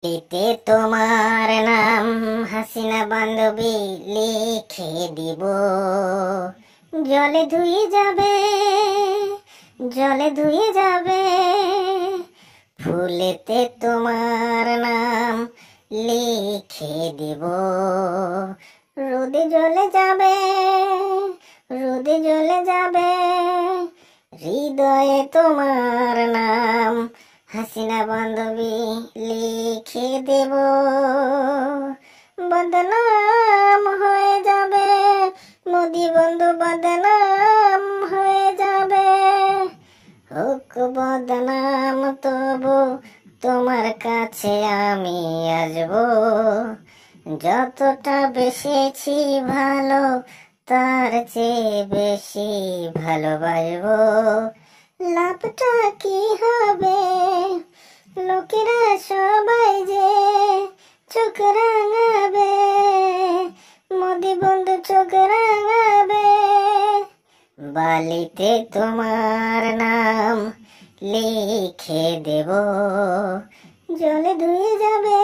এতে তোমার নাম হাসিনা বান্ধবী লিখে দিব, জলে ধুয়ে যাবে, জলে ধুয়ে যাবে। ফুলেতে তোমার নাম লিখে দিব, রোদে জ্বলে যাবে, রোদে জ্বলে যাবে। হৃদয়ে তোমার নাম হাসিনা বান্ধবী লিখে দেব, বদনাম হয়ে যাবে মোদি বন্ধু, বদনাম হয়ে যাবে। হোক বদনাম তবু তোমার কাছে আমি আসবো, যতটা বেসেছি ভালো তার চেয়ে বেশি ভালোবাসবো। লাভটা কি হবে, লোকেরা সবাই যে চোখ রাঙাবে, মোদি বন্ধু চোখ রাঙাবে। বালিতে তোমার নাম লিখে দেব, জলে ধুয়ে যাবে।